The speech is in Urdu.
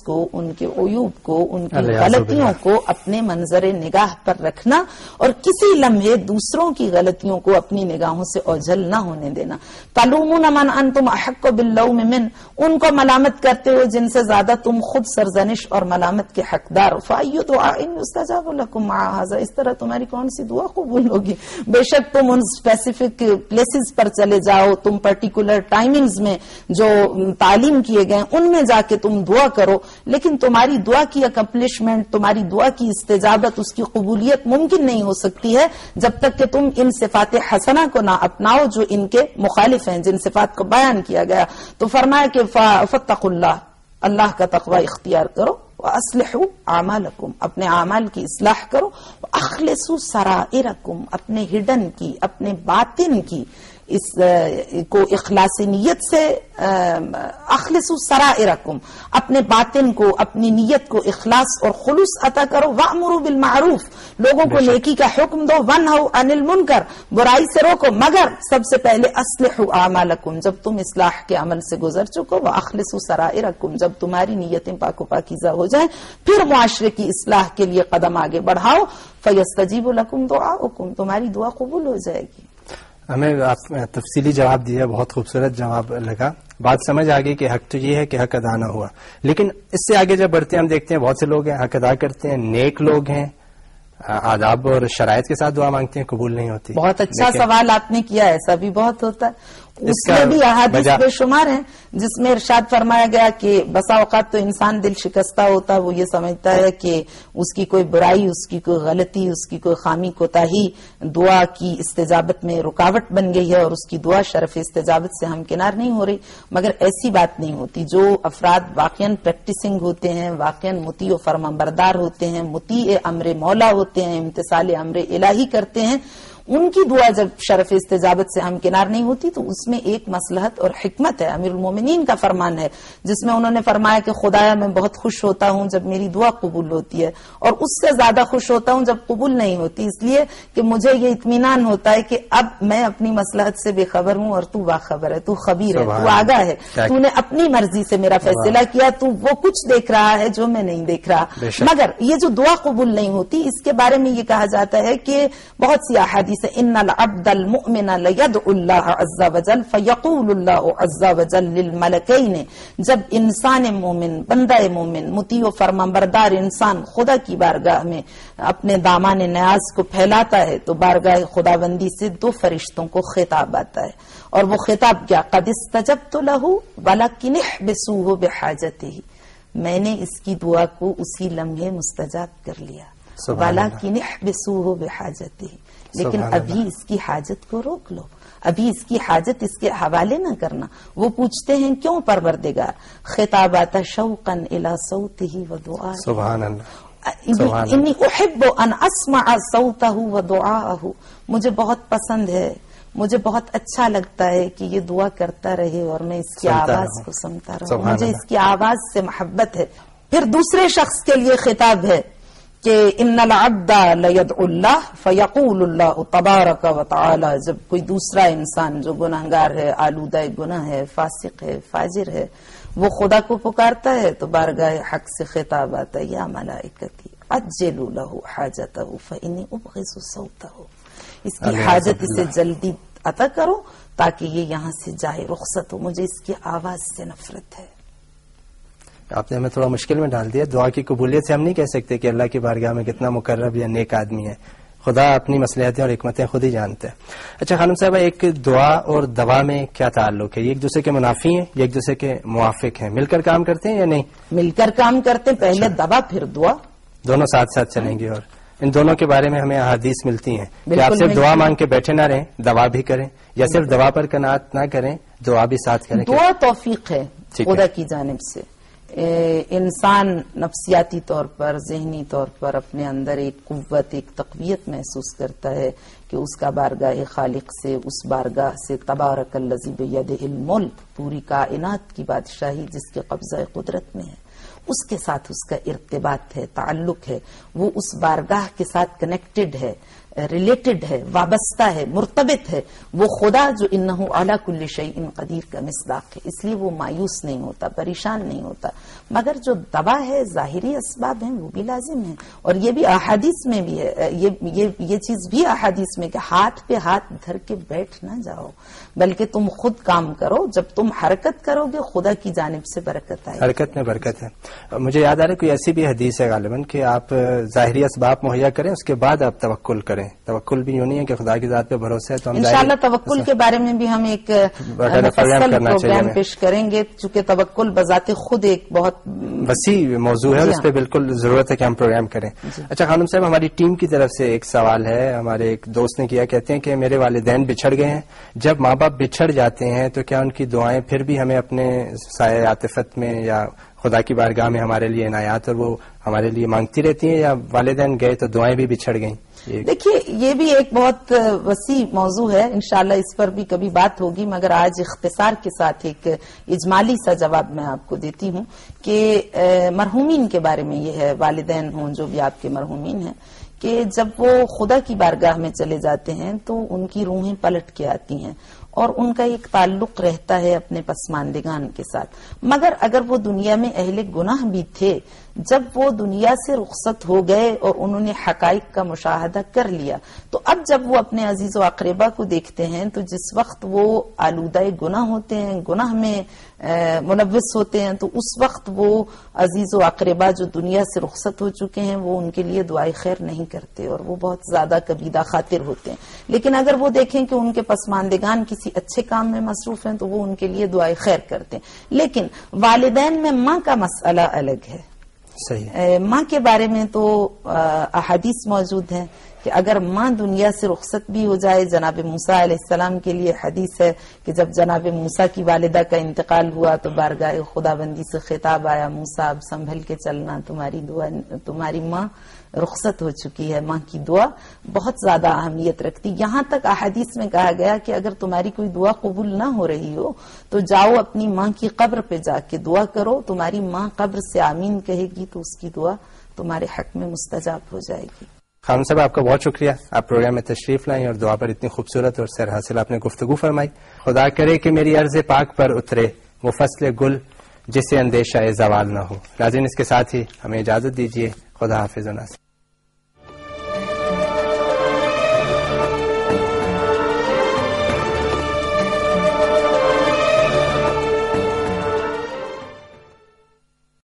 کو، ان کے عیوب کو، ان کی غلطیوں کو اپنے منظر نگاہ پر رکھنا اور کسی لمحے دوسروں کی غلطیوں کو اپنی نگاہوں سے اوجھل نہ ہونے دینا. تلومون من انتم احق باللوم من، ان کو ملامت کرتے ہو جن سے زیادہ تم خود سرزنش اور ملامت کے حقدار ہو. فأي دعاء يستجاب لكم مع هذا، اس طرح تمہاری کون سی دعا قبول ہوگی؟ بے شک تم ان اسپیسیفک پلیسز پر چلے جاؤ، تم پرٹیکولر ٹائمنگز میں جو تعلیم کیے گئے ان میں جا کے تم دعا کرو، لیکن تمہاری دعا کی اکمپلشمنٹ، تمہاری دعا کی استجابت، اس کی قبولیت ممکن نہیں ہو سکتی ہے جب تک کہ تم ان صفات حسنہ کو نہ اپناؤ جو ان کے مخالف ہیں، جن صفات کو بیان کیا گیا. تو فرمایا کہ فاتقوا اللہ، اللہ کا تقوی اختیار کرو، وَأَصْلِحُوا أَعْمَالَكُمْ، اپنے اعمال کی اصلاح کرو، وَأَخْلِصُوا سَرَائِرَكُمْ، اپنے ہڈن کی، اپنے باطن کی اس کو اخلاص نیت سے، اخلصوا سرائرکم، اپنے باطن کو، اپنی نیت کو اخلاص اور خلوص عطا کرو. وَأْمُرُوا بِالْمَعْرُوفِ، لوگوں کو نیکی کا حکم دو. وَانْهَوْا عَنِ الْمُنْكَرِ، برائی سے روکو، مگر سب سے پہلے اصلحوا اعمالکم، جب تم اصلاح کے عمل سے گزر چکو. وَأَخْلِصُوا سَرَائِرَكُمْ، جب تمہاری نیتیں پاک و پاکیزہ ہو جائیں پھر معاشرے کی اصلاح کے لیے قدم آگے بڑھاؤ. فَيَسْتَجِيبُ لَكُمْ دُعَاؤُكُمْ، تمہاری دعا قبول ہو جائے گی. ہمیں آپ تفصیلی جواب دیا، بہت خوبصورت جواب لگا. بات سمجھ آ گئی کہ حق تو یہ ہے کہ حق ادا نہ ہوا، لیکن اس سے آگے جب بڑھتے ہیں ہم دیکھتے ہیں بہت سے لوگ ہیں حق ادا کرتے ہیں، نیک لوگ ہیں، آداب اور شرائط کے ساتھ دعا مانگتے ہیں، قبول نہیں ہوتی. بہت اچھا سوال آپ نے کیا، ایسا بھی بہت ہوتا ہے. اس میں بھی احادیث بے شمار ہیں جس میں ارشاد فرمایا گیا کہ بسا اوقات تو انسان دل شکستہ ہوتا ہے، وہ یہ سمجھتا ہے کہ اس کی کوئی برائی، اس کی کوئی غلطی، اس کی کوئی خامی کوتاہی دعا کی استجابت میں رکاوٹ بن گئی ہے اور اس کی دعا شرف استجابت سے ہمکنار نہیں ہو رہی. مگر ایسی بات نہیں ہوتی. جو افراد واقعاً پریکٹسنگ ہوتے ہیں، واقعاً مطیع و فرمانبردار ہوتے ہیں، مطیع امر مولا ہوتے ہیں، امتثال امر الہی کرتے ہیں، ان کی دعا جب شرف استجابت سے ہمکنار نہیں ہوتی تو اس میں ایک مصلحت اور حکمت ہے. امیر المومنین کا فرمان ہے جس میں انہوں نے فرمایا کہ خدایا میں بہت خوش ہوتا ہوں جب میری دعا قبول ہوتی ہے، اور اس سے زیادہ خوش ہوتا ہوں جب قبول نہیں ہوتی، اس لیے کہ مجھے یہ اطمینان ہوتا ہے کہ اب میں اپنی مصلحت سے بے خبر ہوں اور تو باخبر ہے، تو خبیر ہے، تو آگاہ ہے، تو نے اپنی مرضی سے میرا فیصلہ کیا، تو وہ کچھ دیکھ رہا ہے جو میں نہیں دیکھ رہا. مگر یہ جو دعا قبول نہیں ہوتی اس کے بارے میں یہ کہا جاتا ہے کہ بہت سی احادیث ان العبد المؤمن لیدعو اللہ عز وجل فیقول اللہ عز وجل للملکین، جب انسان مومن، بندہ مومن، مطیع و فرمانبردار انسان خدا کی بارگاہ میں اپنے دامان نیاز کو پھیلاتا ہے تو بارگاہ خداوندی سے دو فرشتوں کو خطاب آتا ہے، اور وہ خطاب کیا؟ قد استجبت لہ ولکن احبسوہ بحاجتہ، میں نے اس کی دعا کو اسی لمحے مستجاب کر لیا، ولکن احبسوہ بحاجتہ، لیکن ابھی اس کی حاجت کو روک لو، ابھی اس کی حاجت اس کے حوالے نہ کرنا. وہ پوچھتے ہیں کیوں پروردگار؟ خطاب آتا شوقا الی صوتہ و دعائہ، سبحان اللہ، انی احب ان اسمع صوتہ و دعاءہ، مجھے بہت پسند ہے، مجھے بہت اچھا لگتا ہے کہ یہ دعا کرتا رہے اور میں اس کی آواز کو سنتا رہوں، مجھے اس کی آواز سے محبت ہے. پھر دوسرے شخص کے لیے خطاب ہے کہ ان العبد لیدعو اللہ فیقول اللہ تبارک و تعالی، جب کوئی دوسرا انسان جو گناہگار ہے، آلودہ گناہ ہے، فاسق ہے، فاجر ہے، وہ خدا کو پکارتا ہے تو بارگاہ حق سے خطاب آتا ہے یا ملائکتی عجلوا لہ حاجتہ فانی ابغض صوتہ، اس کی حاجت اسے جلدی عطا کرو تاکہ یہ یہاں سے جائے، رخصت ہو، مجھے اس کی آواز سے نفرت ہے. آپ نے ہمیں تھوڑا مشکل میں ڈال دیا. دعا کی قبولیت سے ہم نہیں کہہ سکتے کہ اللہ کی بارگاہ میں کتنا مقرب یا نیک آدمی ہے، خدا اپنی مصلحتیں اور حکمتیں خود ہی جانتے ہیں. اچھا خانم صاحبہ، ایک دعا اور دوا میں کیا تعلق ہے؟ یہ ایک دوسرے کے منافی ہیں یا ایک دوسرے کے موافق ہیں؟ مل کر کام کرتے ہیں یا نہیں؟ مل کر کام کرتے ہیں، پہلے دوا پھر دعا، دونوں ساتھ ساتھ چلیں گے. اور ان دونوں کے بارے میں ہمیں احادیث ملتی ہیں کہ آپ صرف دعا مانگ کے بیٹھے نہ رہیں، دوا بھی کریں، یا صرف دوا پر قناعت نہ کریں، دعا بھی ساتھ کریں. دعا توفیق ہے خدا کی جانب سے. انسان نفسیاتی طور پر، ذہنی طور پر اپنے اندر ایک قوت، ایک تقویت محسوس کرتا ہے کہ اس کا بارگاہ خالق سے، اس بارگاہ سے تبارک الذی بیدہ الملک، پوری کائنات کی بادشاہی جس کے قبضہ قدرت میں ہے، اس کے ساتھ اس کا ارتباط ہے، تعلق ہے، وہ اس بارگاہ کے ساتھ کنیکٹڈ ہے. ریلیٹڈ ہے, وابستہ ہے, مرتبط ہے, وہ خدا جو انہ علی کل شیء قدیر کا مصداق ہے. اس لیے وہ مایوس نہیں ہوتا, پریشان نہیں ہوتا. مگر جو دوا ہے, ظاہری اسباب ہیں, وہ بھی لازم ہیں. اور یہ بھی احادیث میں بھی ہے, یہ چیز بھی احادیث میں کہ ہاتھ پہ ہاتھ دھر کے بیٹھ نہ جاؤ, بلکہ تم خود کام کرو. جب تم حرکت کرو گے خدا کی جانب سے برکت آئے. حرکت میں برکت ہے. مجھے یاد آ رہا ہے کوئی ایسی بھی حدیث ہے غالباً کہ آپ ظاہری اسباب مہیا کریں, اس کے بعد آپ توکل کریں. توکل بھی یوں نہیں ہے کہ خدا کی ذات پہ بھروسہ ہے تو ہم انشاءاللہ توکل کے بارے میں بھی ہم ایک مفصل پروگرام پیش کریں گے, چونکہ توکل بذات خود ایک بہت وسیع موضوع ہے اور اس پہ بالکل ضرورت ہے کہ ہم پروگرام کریں. اچھا خانم صاحب, ہماری ٹیم کی طرف سے ایک سوال ہے. ہمارے ایک دوست نے کیا, کہتے ہیں کہ میرے والدین بچھڑ گئے ہیں. جب ماں باپ بچھڑ جاتے ہیں تو کیا ان کی دعائیں پھر بھی ہمیں اپنے سایہ عاطفت میں یا خدا کی بارگاہ میں ہمارے لیے عنایات اور وہ ہمارے لیے مانگتی رہتی ہیں, یا والدین گئے تو دعائیں بھی بچھڑ گئیں؟ دیکھیے یہ بھی ایک بہت وسیع موضوع ہے, انشاءاللہ اس پر بھی کبھی بات ہوگی, مگر آج اختصار کے ساتھ ایک اجمالی سا جواب میں آپ کو دیتی ہوں کہ مرحومین کے بارے میں یہ ہے, والدین ہوں جو بھی آپ کے مرحومین ہیں, کہ جب وہ خدا کی بارگاہ میں چلے جاتے ہیں تو ان کی روحیں پلٹ کے آتی ہیں اور ان کا ایک تعلق رہتا ہے اپنے پسماندگان کے ساتھ. مگر اگر وہ دنیا میں اہل گناہ بھی تھے, جب وہ دنیا سے رخصت ہو گئے اور انہوں نے حقائق کا مشاہدہ کر لیا, تو اب جب وہ اپنے عزیز و اقربا کو دیکھتے ہیں تو جس وقت وہ آلودہ گناہ ہوتے ہیں, گناہ میں ملوث ہوتے ہیں, تو اس وقت وہ عزیز و اقربا جو دنیا سے رخصت ہو چکے ہیں وہ ان کے لیے دعائے خیر نہیں کرتے اور وہ بہت زیادہ کبیدہ خاطر ہوتے ہیں. لیکن اگر وہ دیکھیں کہ ان کے پسماندگان کسی اچھے کام میں مصروف ہیں تو وہ ان کے لیے دعائے خیر کرتے ہیں. لیکن والدین میں ماں کا مسئلہ الگ ہے. ماں کے بارے میں تو احادیث موجود ہیں کہ اگر ماں دنیا سے رخصت بھی ہو جائے, جناب موسیٰ علیہ السلام کے لیے حدیث ہے کہ جب جناب موسیٰ کی والدہ کا انتقال ہوا تو بارگاہ خداوندی سے خطاب آیا, موسیٰ اب سنبھل کے چلنا, تمہاری ماں رخصت ہو چکی ہے. ماں کی دعا بہت زیادہ اہمیت رکھتی. یہاں تک احادیث میں کہا گیا کہ اگر تمہاری کوئی دعا قبول نہ ہو رہی ہو تو جاؤ اپنی ماں کی قبر پہ جا کے دعا کرو, تمہاری ماں قبر سے آمین کہے گی تو اس کی دعا تمہارے حق میں مستجاب ہو جائے گی. خانم صاحب آپ کا بہت شکریہ, آپ پروگرام میں تشریف لائیں اور دعا پر اتنی خوبصورت اور سیر حاصل آپ نے گفتگو فرمائی. خدا کرے کہ میری عرض پاک پر اترے وہ فصل گل جسے اندیشہ زوال نہ ہو. ناظرین اس کے ساتھ ہی ہمیں اجازت دیجیے. خدا حافظ و ناصر.